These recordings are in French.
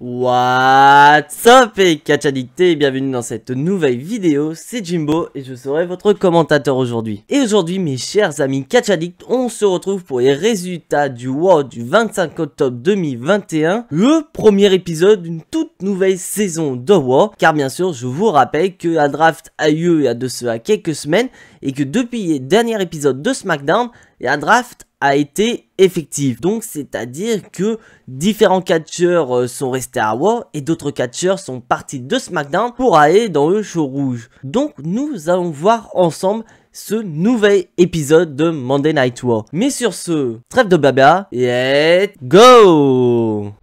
What's up et catch addicté, bienvenue dans cette nouvelle vidéo, c'est Jimbo et je serai votre commentateur aujourd'hui. Et aujourd'hui mes chers amis catch addicts, on se retrouve pour les résultats du WoW du 25 octobre 2021, le premier épisode d'une toute nouvelle saison de WoW, car bien sûr je vous rappelle que la draft a eu il y a de cela quelques semaines et que depuis les derniers épisodes de SmackDown, la draft a été effective. Donc c'est-à-dire que différents catcheurs sont restés à WoW et d'autres catcheurs sont partis de SmackDown pour aller dans le show rouge. Donc nous allons voir ensemble ce nouvel épisode de Monday Night War. Mais sur ce, trêve de blabla, let's go!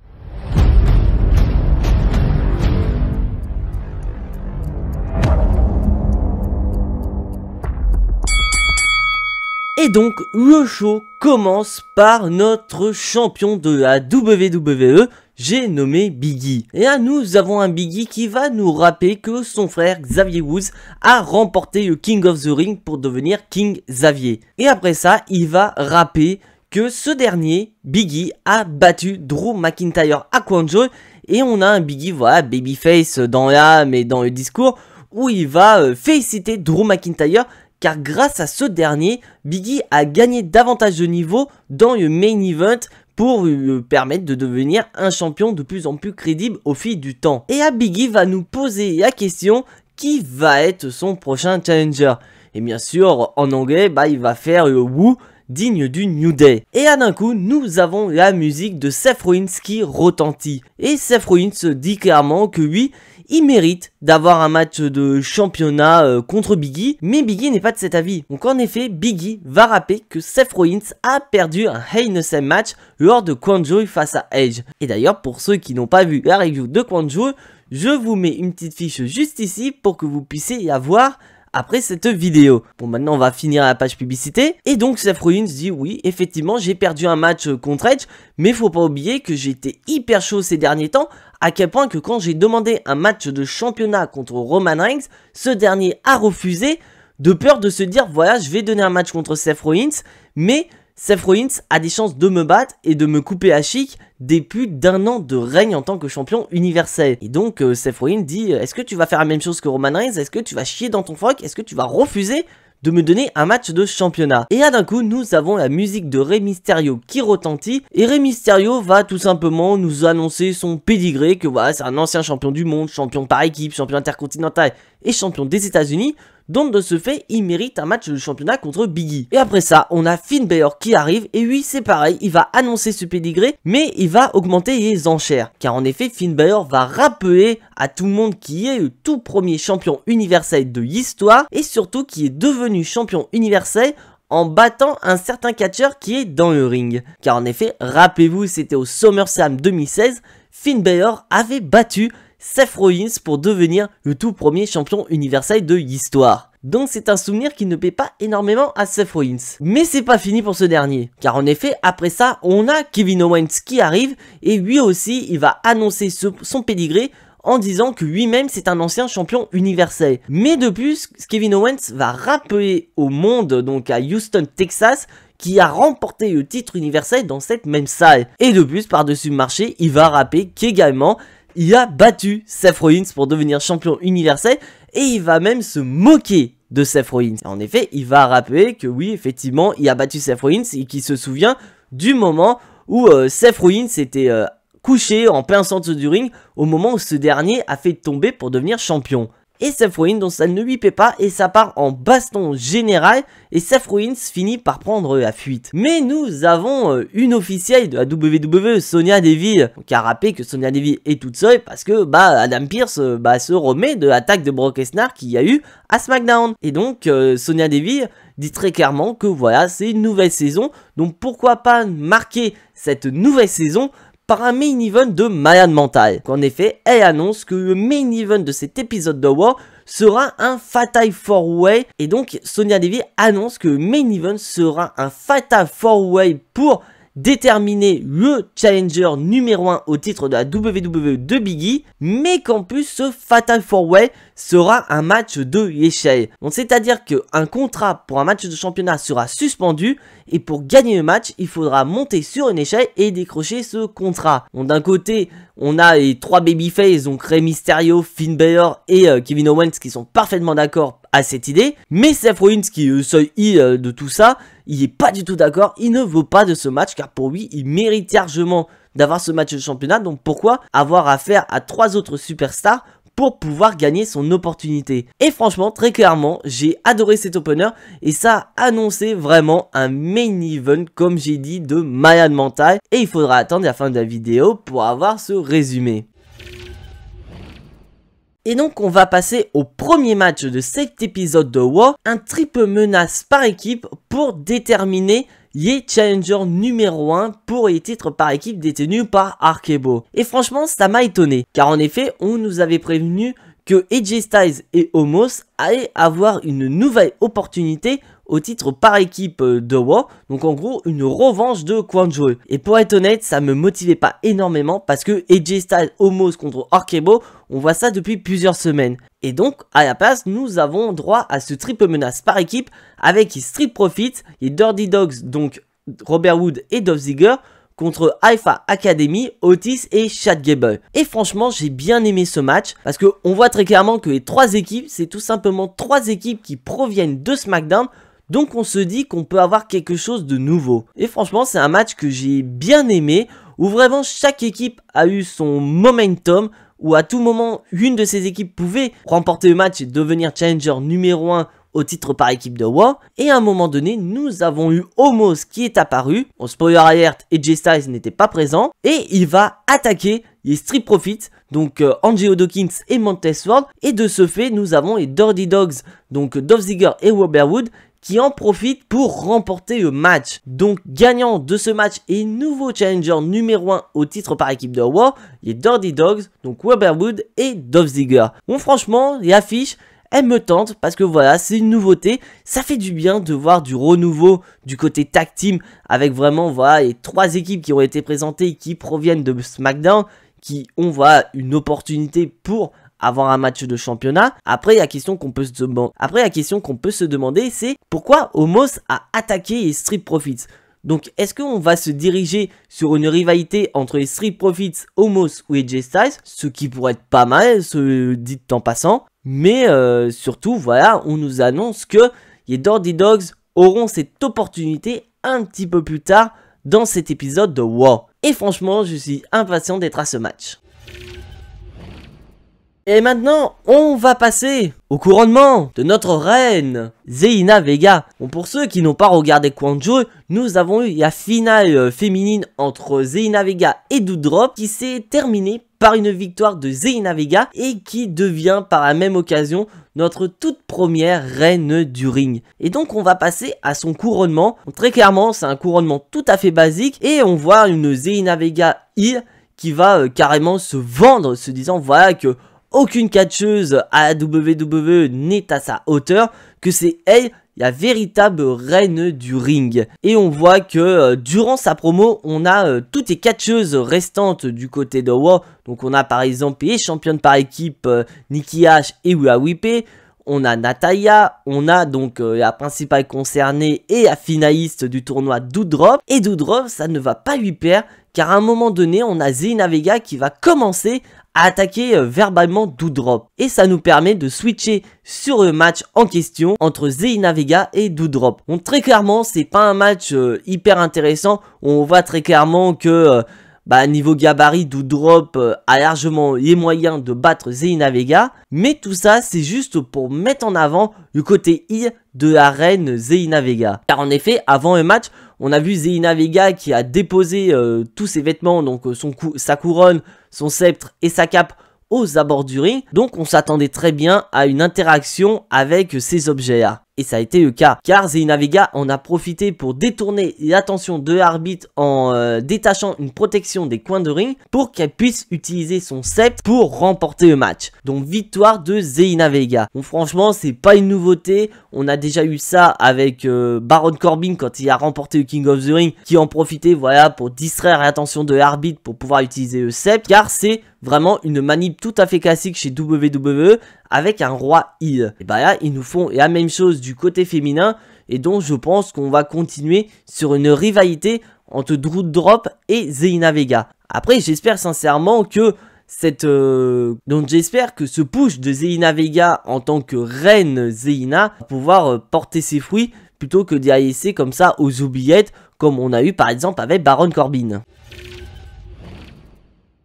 Et donc, le show commence par notre champion de la WWE, j'ai nommé Big E. Et là, nous avons un Big E qui va nous rappeler que son frère Xavier Woods a remporté le King of the Ring pour devenir King Xavier. Et après ça, il va rappeler que ce dernier, Big E, a battu Drew McIntyre à Quanjo. Et on a un Big E, voilà, babyface dans l'âme et dans le discours, où il va féliciter Drew McIntyre, car grâce à ce dernier, Big E a gagné davantage de niveau dans le main event pour lui permettre de devenir un champion de plus en plus crédible au fil du temps. Et là, Big E va nous poser la question, qui va être son prochain challenger? Et bien sûr, en anglais, il va faire le Woo digne du New Day. Et là d'un coup, nous avons la musique de Seth Rollins qui retentit. Et Seth Rollins dit clairement que lui, il mérite d'avoir un match de championnat contre Big E, mais Big E n'est pas de cet avis. Donc en effet, Big E va rappeler que Seth Rollins a perdu un Hell in a Cell match lors de Quanjo face à Edge. Et d'ailleurs, pour ceux qui n'ont pas vu la review de Quanjo, je vous mets une petite fiche juste ici pour que vous puissiez la voir après cette vidéo. Bon, maintenant on va finir la page publicité. Et donc Seth Rollins dit oui, effectivement j'ai perdu un match contre Edge, mais faut pas oublier que j'ai été hyper chaud ces derniers temps, à quel point que quand j'ai demandé un match de championnat contre Roman Reigns, ce dernier a refusé, de peur de se dire voilà, je vais donner un match contre Seth Rollins, mais Seth Rollins a des chances de me battre et de me couper à chic dès plus d'un an de règne en tant que champion universel. Et donc Seth Rollins dit est-ce que tu vas faire la même chose que Roman Reigns? Est-ce que tu vas chier dans ton froc? Est-ce que tu vas refuser de me donner un match de championnat? Et là d'un coup nous avons la musique de Rey Mysterio qui retentit, et Rey Mysterio va tout simplement nous annoncer son pédigré, que voilà c'est un ancien champion du monde, champion par équipe, champion intercontinental et champion des États-Unis. Donc de ce fait, il mérite un match de championnat contre Big E. Et après ça, on a Finn Balor qui arrive, et oui c'est pareil, il va annoncer ce pédigré, mais il va augmenter les enchères. Car en effet, Finn Balor va rappeler à tout le monde qui est le tout premier champion universel de l'histoire, et surtout qui est devenu champion universel en battant un certain catcheur qui est dans le ring. Car en effet, rappelez-vous, c'était au SummerSlam 2016, Finn Balor avait battu Seth Rollins pour devenir le tout premier champion universel de l'histoire. Donc c'est un souvenir qui ne plaît pas énormément à Seth Rollins. Mais c'est pas fini pour ce dernier, car en effet après ça on a Kevin Owens qui arrive, et lui aussi il va annoncer son pédigré en disant que lui-même c'est un ancien champion universel. Mais de plus, Kevin Owens va rappeler au monde, donc à Houston, Texas, qui a remporté le titre universel dans cette même salle. Et de plus, par-dessus le marché, il va rappeler qu'également il a battu Seth Rollins pour devenir champion universel, et il va même se moquer de Seth Rollins. En effet, il va rappeler que oui, effectivement, il a battu Seth Rollins et qu'il se souvient du moment où Seth Rollins était couché en plein centre du ring au moment où ce dernier a fait tomber pour devenir champion. Et Seth Rollins, donc ça ne lui plaît pas, et ça part en baston général, et Seth Rollins finit par prendre la fuite. Mais nous avons une officielle de la WWE, Sonya Deville, qui a rappelé que Sonya Deville est toute seule parce que Adam Pearce se remet de l'attaque de Brock Lesnar qu'il y a eu à SmackDown. Et donc Sonya Deville dit très clairement que voilà, c'est une nouvelle saison, donc pourquoi pas marquer cette nouvelle saison par un main event de malade mental. En effet, elle annonce que le main event de cet épisode de WoW sera un Fatal 4-Way, et donc Sonya Deville annonce que le main event sera un Fatal 4-Way pour déterminer le challenger numéro 1 au titre de la WWE de Big E, mais qu'en plus ce Fatal 4-Way sera un match de l'échelle. Donc c'est-à-dire qu'un contrat pour un match de championnat sera suspendu, et pour gagner le match, il faudra monter sur une échelle et décrocher ce contrat. Donc d'un côté, On a les 3 babyface, donc Rey Mysterio, Finn Balor et Kevin Owens qui sont parfaitement d'accord à cette idée. Mais Seth Rollins qui est le seul heel de tout ça, il est pas du tout d'accord, il ne veut pas de ce match car pour lui, il mérite largement d'avoir ce match de championnat. Donc pourquoi avoir affaire à 3 autres superstars pour pouvoir gagner son opportunité? Et franchement, très clairement, j'ai adoré cet opener et ça a annoncé vraiment un main event, comme j'ai dit, de malade mental. Et il faudra attendre la fin de la vidéo pour avoir ce résumé. Et donc on va passer au premier match de cet épisode de Raw, un triple menace par équipe pour déterminer les challengers numéro 1 pour les titres par équipe détenus par RK-Bro. Et franchement ça m'a étonné, car en effet on nous avait prévenu que AJ Styles et Omos allaient avoir une nouvelle opportunité au titre par équipe de Raw, donc en gros une revanche de Kwanjo. Et pour être honnête, ça me motivait pas énormément parce que AJ Styles, Omos contre RK-Bro, on voit ça depuis plusieurs semaines. Et donc à la place, nous avons droit à ce triple menace par équipe avec les Street Profits, les Dirty Dogs, donc Robert Wood et Dolph Ziggler, contre Alpha Academy, Otis et Chad Gable. Et franchement, j'ai bien aimé ce match parce qu'on voit très clairement que les 3 équipes, c'est tout simplement 3 équipes qui proviennent de SmackDown. Donc on se dit qu'on peut avoir quelque chose de nouveau. Et franchement c'est un match que j'ai bien aimé, où vraiment chaque équipe a eu son momentum, où à tout moment une de ces équipes pouvait remporter le match et devenir challenger numéro 1 au titre par équipe de Raw. Et à un moment donné nous avons eu Omos qui est apparu. En spoiler alert, AJ Styles n'était pas présent. Et il va attaquer les Street Profits, donc Angelo Dawkins et Montez Ford. Et de ce fait nous avons les Dirty Dogs, donc Dolph Ziggler et Robert Wood, qui en profite pour remporter le match. Donc gagnant de ce match et nouveau challenger numéro 1 au titre par équipe de Raw, les Dirty Dogs, donc Robert Wood et Dolph Ziggler. Bon franchement, l'affiche, elle me tente parce que voilà, c'est une nouveauté. Ça fait du bien de voir du renouveau du côté tag team avec vraiment voilà les 3 équipes qui ont été présentées qui proviennent de SmackDown, qui ont voilà une opportunité pour avoir un match de championnat. Après la question qu'on peut se demander, c'est pourquoi Omos a attaqué les Street Profits. Donc est-ce qu'on va se diriger sur une rivalité entre les Street Profits, Omos ou AJ Styles, ce qui pourrait être pas mal, ce dit en passant. Mais surtout voilà, on nous annonce que les Dirty Dogs auront cette opportunité un petit peu plus tard dans cet épisode de Raw. Et franchement je suis impatient d'être à ce match. Et maintenant, on va passer au couronnement de notre reine, Zelina Vega. Bon, pour ceux qui n'ont pas regardé Kwanjo, nous avons eu la finale féminine entre Zelina Vega et Doudrop qui s'est terminée par une victoire de Zelina Vega et qui devient par la même occasion notre toute première reine du ring. Et donc on va passer à son couronnement. Donc, très clairement, c'est un couronnement tout à fait basique et on voit une Zelina Vega heel qui va carrément se vendre, se disant voilà que aucune catcheuse à la WWE n'est à sa hauteur, que c'est elle la véritable reine du ring. Et on voit que durant sa promo, on a toutes les catcheuses restantes du côté de Raw. Donc on a par exemple les championnes par équipe Nikki Ash et Rhea Ripley. On a Natalya, on a donc la principale concernée et la finaliste du tournoi Doudrop. Et Doudrop, ça ne va pas lui plaire, car à un moment donné, on a Zelina Vega qui va commencer à attaquer verbalement Doudrop. Et ça nous permet de switcher sur le match en question entre Zelina Vega et Doudrop. Donc très clairement, c'est pas un match hyper intéressant. On voit très clairement que niveau gabarit, Doudrop a largement les moyens de battre Zelina Vega. Mais tout ça, c'est juste pour mettre en avant le côté heel de la reine Zelina Vega. Car en effet, avant le match, on a vu Zelina Vega qui a déposé tous ses vêtements, donc sa couronne, son sceptre et sa cape aux abords du ring. Donc on s'attendait très bien à une interaction avec ces objets-là. Et ça a été le cas, car Zelina Vega en a profité pour détourner l'attention de l'arbitre en détachant une protection des coins de ring pour qu'elle puisse utiliser son sceptre pour remporter le match. Donc victoire de Zelina Vega. Bon franchement c'est pas une nouveauté, on a déjà eu ça avec Baron Corbin quand il a remporté le King of the Ring, qui en profitait voilà pour distraire l'attention de l'arbitre pour pouvoir utiliser le sceptre, car c'est vraiment une manip tout à fait classique chez WWE avec un roi heel. Et là ils nous font la même chose du côté féminin, et donc je pense qu'on va continuer sur une rivalité entre Drew Drop et Zelina Vega. Après, j'espère sincèrement que donc j'espère que ce push de Zelina Vega en tant que reine Zelina va pouvoir porter ses fruits plutôt que d'y laisser comme ça aux oubliettes comme on a eu par exemple avec Baron Corbin.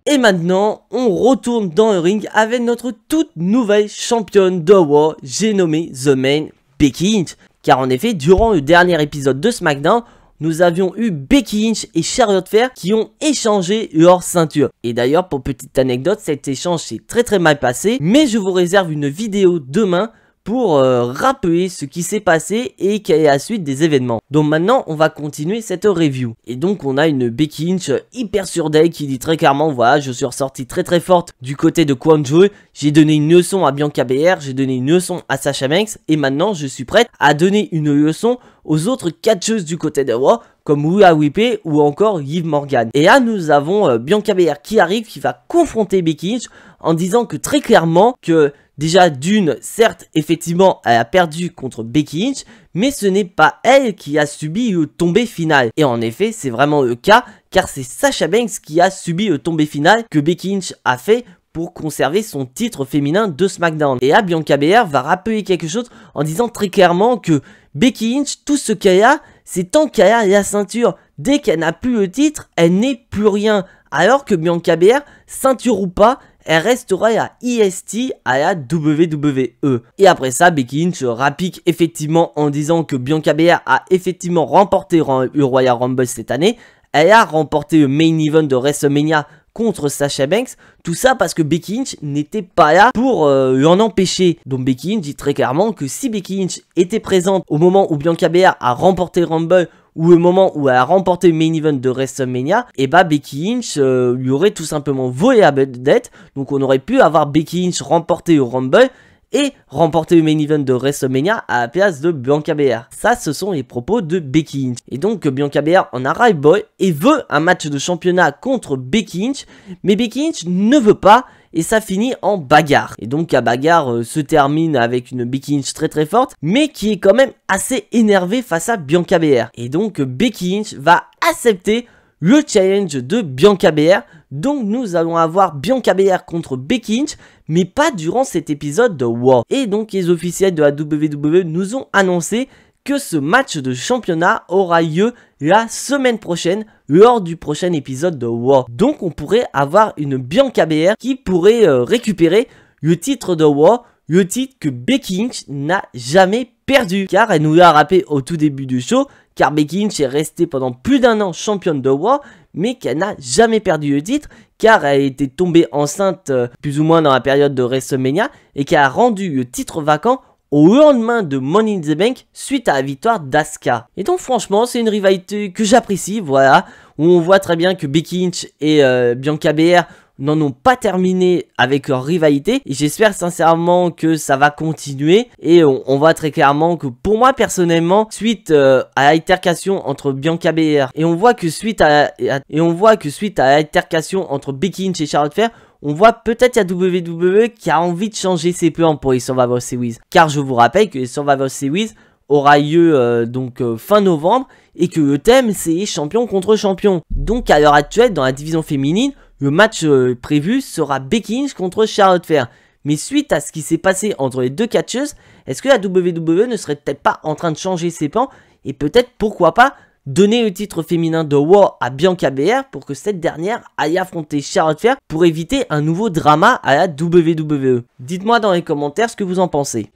Et maintenant, on retourne dans le ring avec notre toute nouvelle championne de Raw, j'ai nommé The Main, Becky Lynch. Car en effet, durant le dernier épisode de SmackDown, nous avions eu Becky Lynch et Charlotte Flair qui ont échangé leur ceinture. Et d'ailleurs, pour petite anecdote, cet échange s'est très mal passé. Mais je vous réserve une vidéo demain pour rappeler ce qui s'est passé et quelle est la suite des événements. Donc maintenant, on va continuer cette review. Et donc, on a une Becky Lynch hyper sûre d'elle qui dit très clairement, voilà, je suis ressortie très forte du côté de Crown Jewel. J'ai donné une leçon à Bianca Belair, j'ai donné une leçon à Sasha Banks. Et maintenant, je suis prête à donner une leçon aux autres catcheuses du côté de Raw, comme Rhea Ripley ou encore Liv Morgan. Et là, nous avons Bianca Belair qui arrive, qui va confronter Becky Lynch en disant que très clairement que déjà d'une, certes, effectivement, elle a perdu contre Becky Lynch, mais ce n'est pas elle qui a subi le tombé final. Et en effet, c'est vraiment le cas, car c'est Sasha Banks qui a subi le tombé final que Becky Lynch a fait pour conserver son titre féminin de SmackDown. Et là, Bianca Belair va rappeler quelque chose en disant très clairement que Becky Lynch, tout ce qu'elle a, c'est tant qu'elle a la ceinture. Dès qu'elle n'a plus le titre, elle n'est plus rien. Alors que Bianca Belair, ceinture ou pas, elle restera à IST à la WWE. Et après ça, Becky Lynch rapplique effectivement en disant que Bianca Belair a effectivement remporté le Royal Rumble cette année. Elle a remporté le main event de WrestleMania contre Sasha Banks, tout ça parce que Becky Lynch n'était pas là pour l'en empêcher. Donc Becky Lynch dit très clairement que si Becky Lynch était présente au moment où Bianca Belair a remporté Rumble ou au moment où elle a remporté le main event de WrestleMania, et bah Becky Lynch lui aurait tout simplement volé la vedette. Donc on aurait pu avoir Becky Lynch remporter le Rumble et remporter le main event de WrestleMania à la place de Bianca Belair. Ça, ce sont les propos de Becky Lynch. Et donc, Bianca Belair en a ras-le-bol et veut un match de championnat contre Becky Lynch, mais Becky Lynch ne veut pas, et ça finit en bagarre. Et donc, la bagarre se termine avec une Becky Lynch très forte, mais qui est quand même assez énervée face à Bianca Belair. Et donc, Becky Lynch va accepter le challenge de Bianca Belair. Donc nous allons avoir Bianca Belair contre Becky Lynch, mais pas durant cet épisode de Raw. Et donc les officiels de la WWE nous ont annoncé que ce match de championnat aura lieu la semaine prochaine, lors du prochain épisode de Raw. Donc on pourrait avoir une Bianca Belair qui pourrait récupérer le titre de Raw, le titre que Becky Lynch n'a jamais perdu. Car elle nous l'a rappelé au tout début du show, car Becky Lynch est restée pendant plus d'un an championne de Raw, mais qu'elle n'a jamais perdu le titre, car elle était tombée enceinte plus ou moins dans la période de WrestleMania, et qu'elle a rendu le titre vacant au lendemain de Money in the Bank suite à la victoire d'Asuka. Et donc franchement, c'est une rivalité que j'apprécie, voilà, où on voit très bien que Becky Lynch et Bianca Belair n'en ont pas terminé avec leur rivalité, et j'espère sincèrement que ça va continuer. Et on voit très clairement que pour moi personnellement, suite à l'altercation entre Bianca Belair et on voit que suite à l'altercation entre Becky Lynch et Charlotte Flair, on voit peut-être la WWE qui a envie de changer ses plans pour les Survivor Series. Car je vous rappelle que les Survivor Series aura lieu fin novembre, et que le thème c'est champion contre champion. Donc à l'heure actuelle, dans la division féminine, le match prévu sera Becky Lynch contre Charlotte Flair. Mais suite à ce qui s'est passé entre les deux catcheuses, est-ce que la WWE ne serait peut-être pas en train de changer ses plans, et peut-être, pourquoi pas, donner le titre féminin de Raw à Bianca Belair pour que cette dernière aille affronter Charlotte Flair pour éviter un nouveau drama à la WWE. Dites-moi dans les commentaires ce que vous en pensez.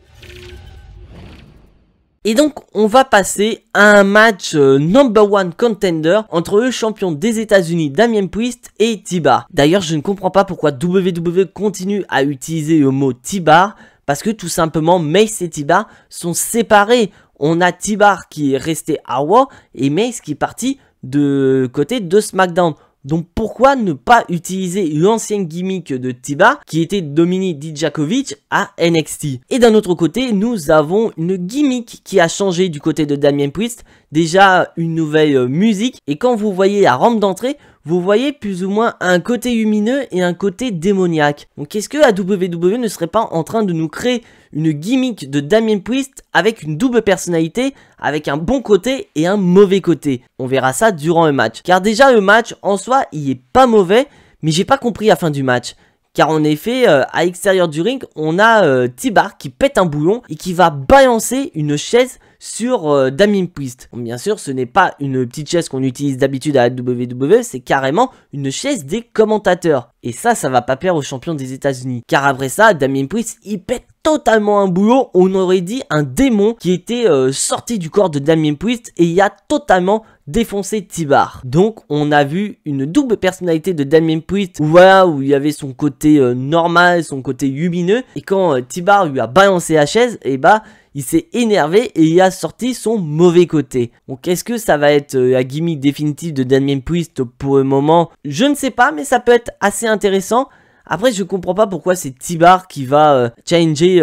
Et donc, on va passer à un match number one contender entre le champion des États-Unis Damien Priest et T-Bar. D'ailleurs, je ne comprends pas pourquoi WWE continue à utiliser le mot T-Bar, parce que tout simplement, Mace et T-Bar sont séparés. On a T-Bar qui est resté à Raw et Mace qui est parti de côté de SmackDown. Donc pourquoi ne pas utiliser l'ancienne gimmick de T-Bar qui était Dominik Dijakovic à NXT. Et d'un autre côté, nous avons une gimmick qui a changé du côté de Damien Priest. Déjà une nouvelle musique, et quand vous voyez la rampe d'entrée, vous voyez plus ou moins un côté lumineux et un côté démoniaque. Donc est-ce que la WWE ne serait pas en train de nous créer une gimmick de Damien Priest avec une double personnalité, avec un bon côté et un mauvais côté? On verra ça durant le match. Car déjà le match en soi, il est pas mauvais, mais j'ai pas compris la fin du match. Car en effet, à l'extérieur du ring, on a T-Bar qui pète un bouillon et qui va balancer une chaise sur Damien Priest. Bon, bien sûr, ce n'est pas une petite chaise qu'on utilise d'habitude à la WWE, c'est carrément une chaise des commentateurs. Et ça va pas plaire aux champions des États-Unis. Car après ça, Damien Priest, il pète totalement un bouillon. On aurait dit un démon qui était sorti du corps de Damien Priest et il a totalement défoncé T-Bar. Donc on a vu une double personnalité de Damien Priest, voilà, où il y avait son côté normal, son côté lumineux, et quand T-Bar lui a balancé la chaise, et bah il s'est énervé et il a sorti son mauvais côté. Donc est-ce que ça va être la gimmick définitive de Damien Priest pour le moment? Je ne sais pas, mais ça peut être assez intéressant. Après, je comprends pas pourquoi c'est T-Bar qui va challenger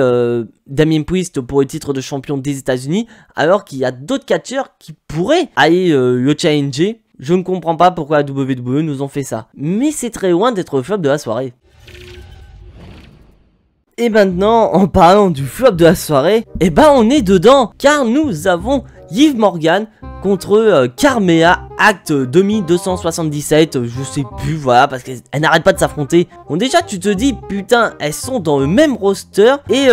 Damien Priest pour le titre de champion des États-Unis, alors qu'il y a d'autres catcheurs qui pourraient aller le challenger. Je ne comprends pas pourquoi la WWE nous ont fait ça. Mais c'est très loin d'être le flop de la soirée. Et maintenant, en parlant du flop de la soirée, eh ben on est dedans, car nous avons Liv Morgan contre Carmella, Acte 2277, je sais plus, voilà, parce qu'elle n'arrête pas de s'affronter. Bon, déjà, tu te dis, putain, elles sont dans le même roster, et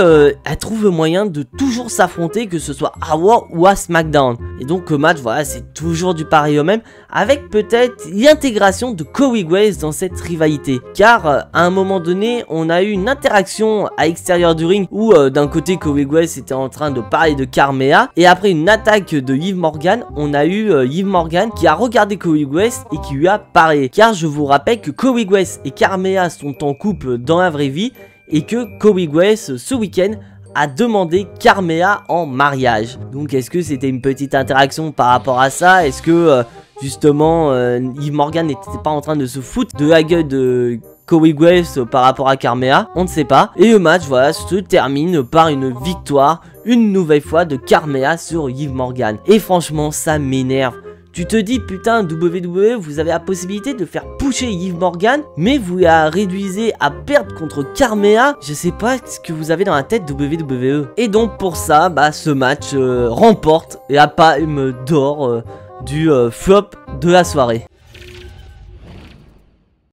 elles trouvent le moyen de toujours s'affronter, que ce soit à Raw ou à SmackDown. Et donc, le match, voilà, c'est toujours du pareil au même, avec peut-être l'intégration de Corey Graves dans cette rivalité. Car, à un moment donné, on a eu une interaction à l'extérieur du ring, où d'un côté, Corey Graves était en train de parler de Carmella, et après une attaque de Liv Morgan, on a eu Liv Morgan qui a regardé Corey Graves et qui lui a parlé. Car je vous rappelle que Corey Graves et Carmella sont en couple dans la vraie vie et que Corey Graves ce week-end a demandé Carmella en mariage. Donc est-ce que c'était une petite interaction par rapport à ça? Est-ce que justement Liv Morgan n'était pas en train de se foutre de la gueule de Corey Graves par rapport à Carmella? On ne sait pas. Et le match, voilà, se termine par une victoire une nouvelle fois de Carmella sur Liv Morgan. Et franchement, ça m'énerve. Tu te dis, putain, WWE, vous avez la possibilité de faire pusher Liv Morgan, mais vous la réduisez à perdre contre Carmella. Je sais pas ce que vous avez dans la tête WWE. Et donc pour ça, bah ce match remporte la palme d'or du flop de la soirée.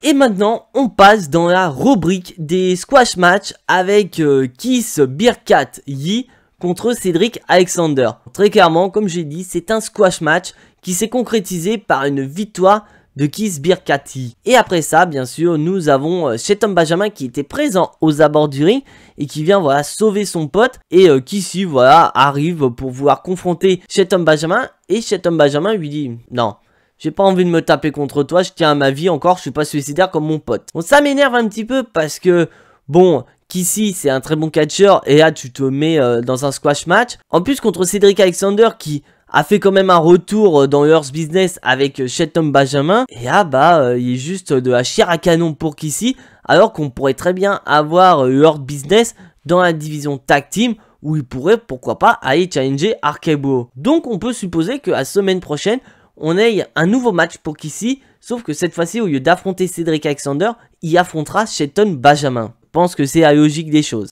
Et maintenant, on passe dans la rubrique des squash match avec Kiss Birkat Yi contre Cedric Alexander. Très clairement, comme j'ai dit, c'est un squash match qui s'est concrétisé par une victoire de Kiss Birkat Yi. Et après ça, bien sûr, nous avons Shelton Benjamin qui était présent aux abords du ring et qui vient, voilà, sauver son pote. Et qui ici, voilà, arrive pour vouloir confronter Shelton Benjamin. Et Shelton Benjamin lui dit, non, j'ai pas envie de me taper contre toi, je tiens à ma vie encore, je suis pas suicidaire comme mon pote. Bon, ça m'énerve un petit peu parce que, bon, qu'ici c'est un très bon catcheur et là tu te mets dans un squash match. En plus contre Cedric Alexander qui a fait quand même un retour dans le Hurt Business avec Shelton Benjamin. Et là bah il est juste de la chair à canon pour qu'ici, alors qu'on pourrait très bien avoir le Hurt Business dans la division Tag Team où il pourrait pourquoi pas aller challenger RK-Bro. Donc on peut supposer que la semaine prochaine on ait un nouveau match pour qu'ici, sauf que cette fois-ci au lieu d'affronter Cedric Alexander, il affrontera Shelton Benjamin. Je pense que c'est la logique des choses.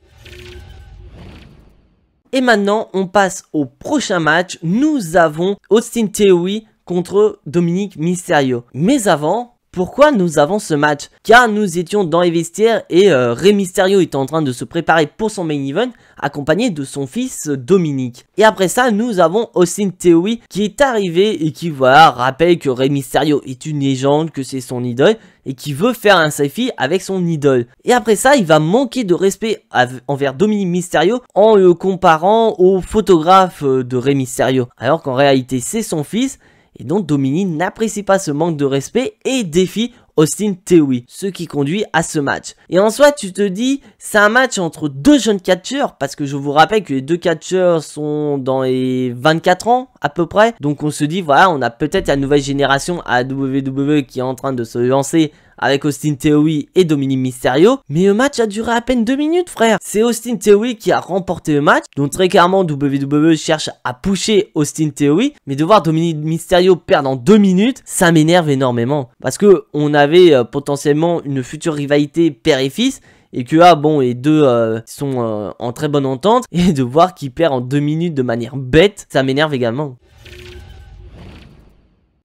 Et maintenant, on passe au prochain match. Nous avons Austin Theory contre Dominic Mysterio. Mais avant, pourquoi nous avons ce match? Car nous étions dans les vestiaires et Rey Mysterio était en train de se préparer pour son main event, accompagné de son fils Dominic. Et après ça, nous avons Austin Theory qui est arrivé et qui, voilà, rappelle que Rey Mysterio est une légende, que c'est son idole, et qui veut faire un selfie avec son idole. Et après ça, il va manquer de respect envers Dominic Mysterio en le comparant au photographe de Rey Mysterio. Alors qu'en réalité, c'est son fils. Et donc Dominic n'apprécie pas ce manque de respect et défie Austin Theory, ce qui conduit à ce match. Et en soi, tu te dis, c'est un match entre deux jeunes catcheurs, parce que je vous rappelle que les deux catcheurs sont dans les 24 ans à peu près. Donc on se dit, voilà, on a peut-être la nouvelle génération à WWE qui est en train de se lancer avec Austin Theory et Dominic Mysterio. Mais le match a duré à peine 2 minutes, frère. C'est Austin Theory qui a remporté le match. Donc très clairement, WWE cherche à pusher Austin Theory. Mais de voir Dominic Mysterio perdre en 2 minutes, ça m'énerve énormément. Parce que on avait potentiellement une future rivalité père et fils. Et que là, bon, les deux sont en très bonne entente. Et de voir qu'il perd en 2 minutes de manière bête, ça m'énerve également.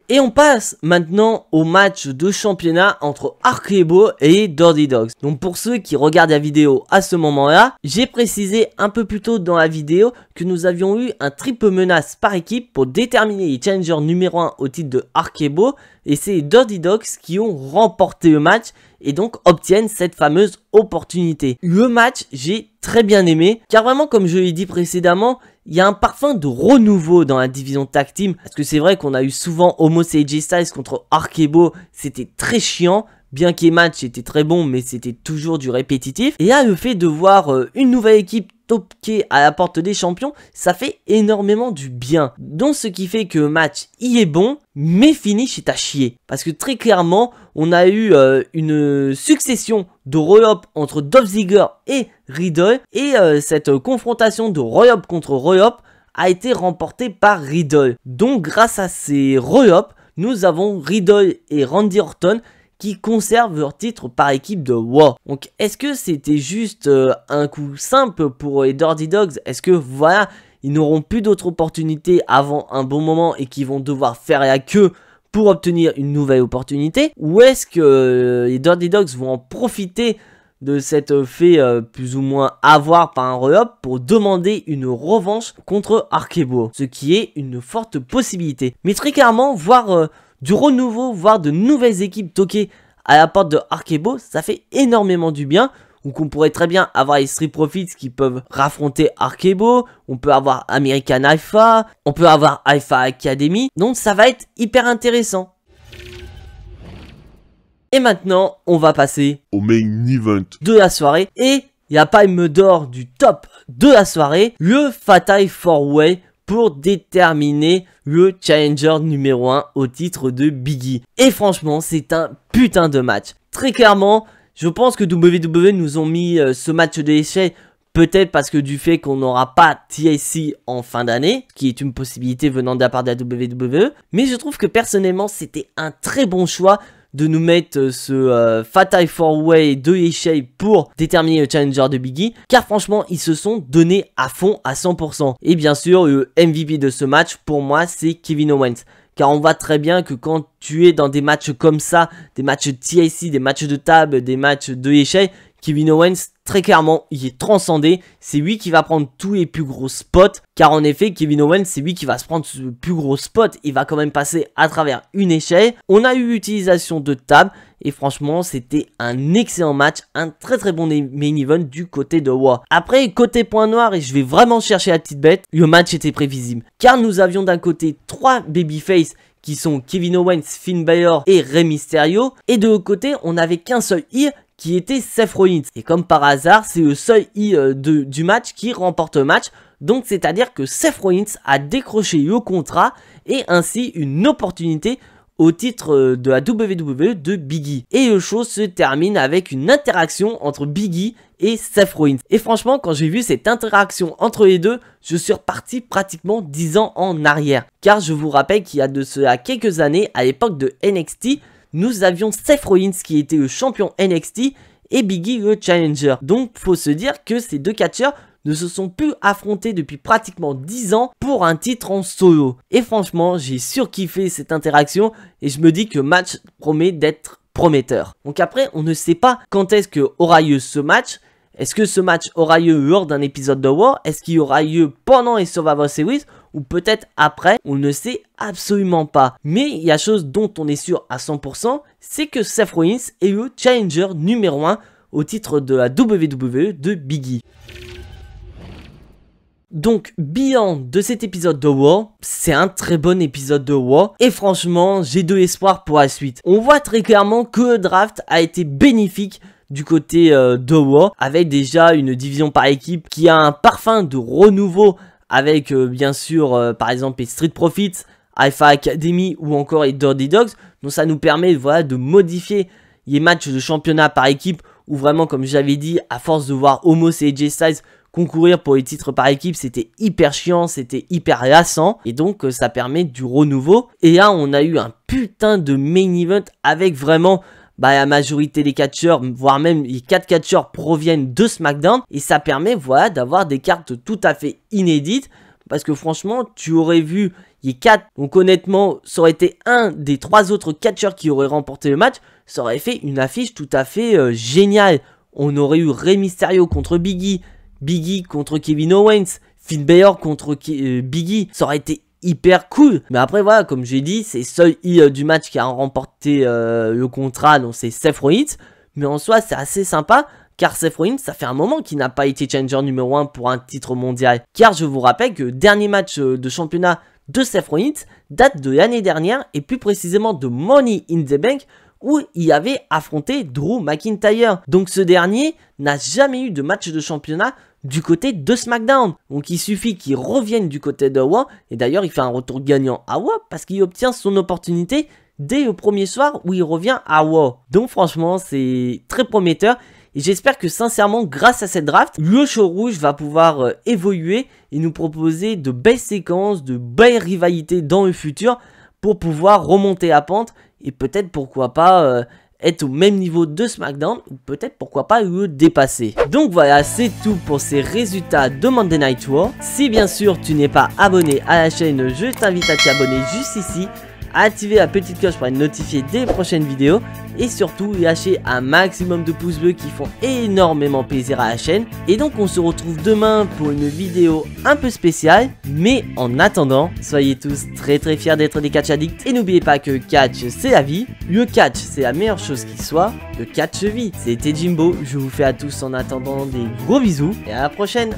Et on passe maintenant au match de championnat entre Arcebo et Dirty Dogs. Donc pour ceux qui regardent la vidéo à ce moment-là, j'ai précisé un peu plus tôt dans la vidéo que nous avions eu un triple menace par équipe pour déterminer les challengers numéro 1 au titre de Arcebo. Et c'est les Dirty Dogs qui ont remporté le match et donc obtiennent cette fameuse opportunité. Le match, j'ai très bien aimé, car vraiment comme je l'ai dit précédemment, il y a un parfum de renouveau dans la division tag team. Parce que c'est vrai qu'on a eu souvent Omos et AJ Styles contre Arcebo, c'était très chiant. Bien que les matchs étaient très bons, mais c'était toujours du répétitif. Et là, le fait de voir une nouvelle équipe toquer à la porte des champions, ça fait énormément du bien. Donc ce qui fait que le match y est bon, mais finish est à chier. Parce que très clairement, on a eu une succession de roll-up entre Dolph Ziggler et Riddle. Et cette confrontation de roll-up contre roll-up a été remportée par Riddle. Donc grâce à ces roll-up, nous avons Riddle et Randy Orton qui conservent leur titre par équipe de Raw. Donc est-ce que c'était juste un coup simple pour les Dirty Dogs? Est-ce que voilà, ils n'auront plus d'autres opportunités avant un bon moment et qu'ils vont devoir faire la queue pour obtenir une nouvelle opportunité? Ou est-ce que les Dirty Dogs vont en profiter de cette fait plus ou moins avoir par un re-up pour demander une revanche contre Arcebo? Ce qui est une forte possibilité. Mais très clairement, voir du renouveau, voire de nouvelles équipes toquées à la porte de Arcebo, ça fait énormément du bien. Donc on pourrait très bien avoir les Street Profits qui peuvent raffronter Arcebo, on peut avoir American Alpha, on peut avoir Alpha Academy, donc ça va être hyper intéressant. Et maintenant, on va passer au main event de la soirée, et la palme d'or du top de la soirée, le Fatal 4-Way, pour déterminer le challenger numéro 1 au titre de Biggie. Et franchement, c'est un putain de match. Très clairement, je pense que WWE nous ont mis ce match de l'échec, peut-être parce que du fait qu'on n'aura pas TLC en fin d'année, qui est une possibilité venant de la part de la WWE. Mais je trouve que personnellement, c'était un très bon choix de nous mettre ce Fatal 4-Way de l'échec pour déterminer le challenger de Biggie, car franchement ils se sont donnés à fond à 100%. Et bien sûr le MVP de ce match pour moi c'est Kevin Owens, car on voit très bien que quand tu es dans des matchs comme ça, des matchs TLC, des matchs de table, des matchs de l'échec, Kevin Owens, très clairement, il est transcendé. C'est lui qui va prendre tous les plus gros spots. Car en effet, Kevin Owens, c'est lui qui va se prendre le plus gros spot. Il va quand même passer à travers une échelle. On a eu l'utilisation de table. Et franchement, c'était un excellent match. Un très très bon main event du côté de Raw. Après, côté point noir, et je vais vraiment chercher la petite bête, le match était prévisible. Car nous avions d'un côté 3 babyface qui sont Kevin Owens, Finn Balor et Rey Mysterio. Et de l'autre côté, on n'avait qu'un seul heel qui était Seth Rollins. Et comme par hasard, c'est le seul du match qui remporte le match. Donc c'est à dire que Seth Rollins a décroché le contrat et ainsi une opportunité au titre de la WWE de Biggie. Et le show se termine avec une interaction entre Biggie et Seth Rollins. Et franchement, quand j'ai vu cette interaction entre les deux, je suis reparti pratiquement 10 ans en arrière. Car je vous rappelle qu'il y a de cela quelques années, à l'époque de NXT, nous avions Seth Rollins qui était le champion NXT et Biggie le challenger. Donc faut se dire que ces deux catcheurs ne se sont plus affrontés depuis pratiquement 10 ans pour un titre en solo. Et franchement, j'ai surkiffé cette interaction et je me dis que le match promet d'être prometteur. Donc après, on ne sait pas quand est-ce que aura lieu ce match. Est-ce que ce match aura lieu lors d'un épisode de Raw? Est-ce qu'il aura lieu pendant les Survivor Series? Ou peut-être après? On ne sait absolument pas. Mais il y a chose dont on est sûr à 100%, c'est que Seth Rollins est le challenger numéro 1 au titre de la WWE de Biggie. Donc, bilan de cet épisode de Raw, c'est un très bon épisode de Raw. Et franchement, j'ai de l'espoir pour la suite. On voit très clairement que le draft a été bénéfique du côté de Raw, avec déjà une division par équipe qui a un parfum de renouveau avec bien sûr par exemple les Street Profits, Alpha Academy ou encore les Dirty Dogs. Donc ça nous permet voilà, de modifier il y ait match de championnat par équipe, où vraiment, comme j'avais dit, à force de voir Omos et AJ Styles concourir pour les titres par équipe, c'était hyper chiant, c'était hyper lassant, et donc ça permet du renouveau. Et là, on a eu un putain de main event avec vraiment la majorité des catcheurs, voire même les 4 catcheurs proviennent de SmackDown, et ça permet, voilà, d'avoir des cartes tout à fait inédites, parce que franchement, tu aurais vu les 4, donc honnêtement, ça aurait été un des 3 autres catcheurs qui auraient remporté le match, ça aurait fait une affiche tout à fait géniale. On aurait eu Rey Mysterio contre Big E contre Kevin Owens, Finn Balor contre Big E, ça aurait été hyper cool. Mais après voilà, comme j'ai dit, c'est seul du match qui a remporté le contrat, donc c'est Seth Rollins. Mais en soi, c'est assez sympa, car Seth Rollins, ça fait un moment qu'il n'a pas été challenger numéro 1 pour un titre mondial. Car je vous rappelle que le dernier match de championnat de Seth Rollins date de l'année dernière, et plus précisément de Money in the Bank, où il avait affronté Drew McIntyre. Donc ce dernier n'a jamais eu de match de championnat du côté de SmackDown. Donc il suffit qu'il revienne du côté de Raw, et d'ailleurs il fait un retour gagnant à Raw parce qu'il obtient son opportunité dès le premier soir où il revient à Raw. Donc franchement c'est très prometteur, et j'espère que sincèrement grâce à cette draft, le show rouge va pouvoir évoluer et nous proposer de belles séquences, de belles rivalités dans le futur pour pouvoir remonter la pente et peut-être pourquoi pas être au même niveau de SmackDown, ou peut-être pourquoi pas le dépasser. Donc voilà, c'est tout pour ces résultats de Monday Night Raw. Si bien sûr tu n'es pas abonné à la chaîne, je t'invite à t'y abonner juste ici, à activer la petite cloche pour être notifié des prochaines vidéos, et surtout lâcher un maximum de pouces bleus qui font énormément plaisir à la chaîne. Et donc on se retrouve demain pour une vidéo un peu spéciale, mais en attendant, soyez tous très fiers d'être des catch addicts, et n'oubliez pas que catch c'est la vie, le catch c'est la meilleure chose qui soit, le catch vie. C'était Jimbo, je vous fais à tous en attendant des gros bisous, et à la prochaine.